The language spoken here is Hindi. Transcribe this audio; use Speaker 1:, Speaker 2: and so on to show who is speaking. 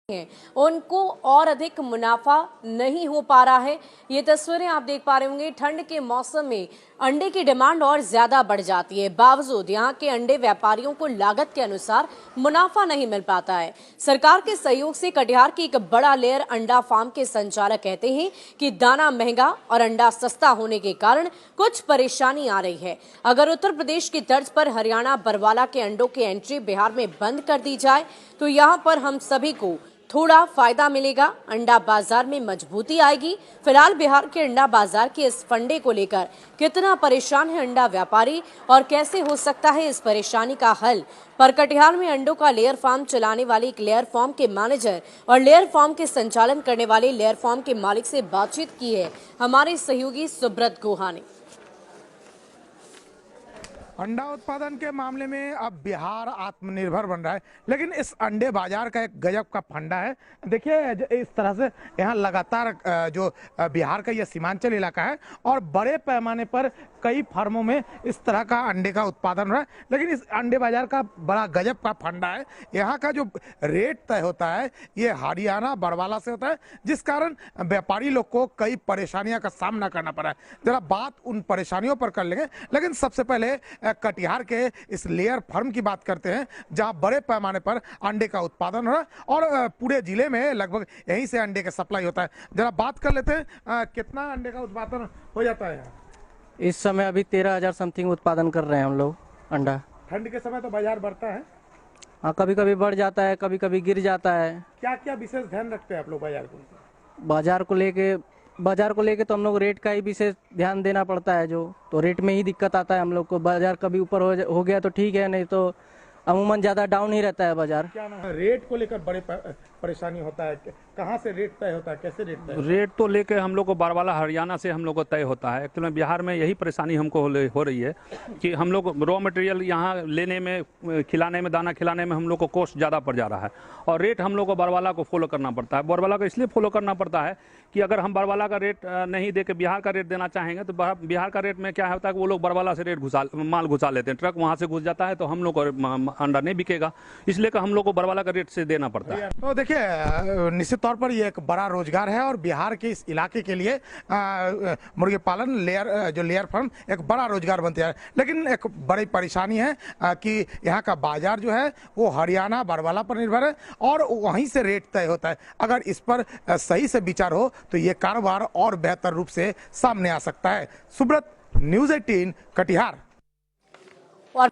Speaker 1: हैं उनको और अधिक मुनाफा नहीं हो पा रहा है। ये तस्वीरें आप देख पा रहे होंगे। ठंड के मौसम में अंडे की डिमांड और ज्यादा बढ़ जाती है, बावजूद यहाँ के अंडे व्यापारियों को लागत के अनुसार मुनाफा नहीं मिल पाता है। सरकार के सहयोग से कटिहार के एक बड़ा लेयर अंडा फार्म के संचालक कहते हैं कि दाना महंगा और अंडा सस्ता होने के कारण कुछ परेशानी आ रही है। अगर उत्तर प्रदेश की तर्ज पर हरियाणा बरवाला के अंडों की एंट्री बिहार में बंद कर दी जाए तो यहाँ पर हम सभी को थोड़ा फायदा मिलेगा, अंडा बाजार में मजबूती आएगी। फिलहाल बिहार के अंडा बाजार के इस फंडे को लेकर कितना परेशान है अंडा व्यापारी और कैसे हो सकता है इस परेशानी का हल, पर कटिहार में अंडों का लेयर फार्म चलाने वाले एक लेयर फार्म के मैनेजर और लेयर फार्म के संचालन करने वाले लेयर फार्म के मालिक से बातचीत की है हमारे सहयोगी सुब्रत गुहा ने।
Speaker 2: अंडा उत्पादन के मामले में अब बिहार आत्मनिर्भर बन रहा है, लेकिन इस अंडे बाजार का एक गजब का फंडा है। देखिए इस तरह से यहाँ लगातार जो बिहार का यह सीमांचल इलाका है और बड़े पैमाने पर कई फार्मों में इस तरह का अंडे का उत्पादन हो रहा है, लेकिन इस अंडे बाजार का बड़ा गजब का फंडा है। यहाँ का जो रेट तय होता है ये हरियाणा बरवाला से होता है, जिस कारण व्यापारी लोग को कई परेशानियों का सामना करना पड़ा है। जरा बात उन परेशानियों पर कर लेंगे, लेकिन सबसे पहले कटिहार के इस लेयर फार्म की बात करते हैं, जहां बड़े पैमाने पर अंडे का उत्पादन हो रहा है और पूरे जिले में लगभग यहीं से अंडे का सप्लाई होता है। जरा बात कर लेते हैं कितना अंडे का उत्पादन हो जाता है।
Speaker 3: इस समय अभी 13,000 समथिंग उत्पादन कर रहे हैं हम लोग अंडा।
Speaker 2: ठंड के समय तो बाजार बढ़ता है।
Speaker 3: हाँ, कभी कभी बढ़ जाता है, कभी कभी गिर जाता है।
Speaker 2: क्या क्या विशेष ध्यान रखते हैं आप लोग
Speaker 3: बाजार को लेके तो हम लोग रेट का ही विशेष ध्यान देना पड़ता है। जो तो रेट में ही दिक्कत आता है हम लोग को। बाजार कभी ऊपर हो गया तो ठीक है, नहीं तो अमूमन ज्यादा डाउन ही रहता है बाजार।
Speaker 2: क्या ना रेट को लेकर बड़े परेशानी होता है, कहाँ से रेट तय होता है, कैसे रेट तय?
Speaker 4: रेट तो लेके हम लोग को बरवाला हरियाणा से हम लोग को तय होता है। एक्चुअली बिहार में यही परेशानी हमको हो रही है कि हम लोग रॉ मटेरियल यहाँ लेने में, खिलाने में, दाना खिलाने में हम लोग को कॉस्ट ज़्यादा पड़ जा रहा है और रेट हम लोग को बरवाला को फॉलो करना पड़ता है। बरवाला को इसलिए फॉलो करना पड़ता है कि अगर हम बरवाला का रेट नहीं दे के बिहार का रेट देना चाहेंगे तो बिहार का रेट में क्या होता है कि वो लोग बरवाला से रेट माल घुसा लेते हैं, ट्रक वहाँ से घुस जाता है तो हम लोग को अंडा नहीं बिकेगा, इसलिए कि हम लोग को बरवाला का रेट से देना पड़ता है।
Speaker 2: तो देखिए निश्चित तौर पर ये एक बड़ा रोजगार है और बिहार के इस इलाके के लिए मुर्गी पालन लेयर फार्म एक बड़ा रोजगार बनते हैं, लेकिन एक बड़ी परेशानी है कि यहाँ का बाजार जो है वो हरियाणा बरवाला पर निर्भर है और वहीं से रेट तय होता है। अगर इस पर सही से विचार हो तो ये कारोबार और बेहतर रूप से सामने आ सकता है। सुब्रत, न्यूज़ 18 कटिहार।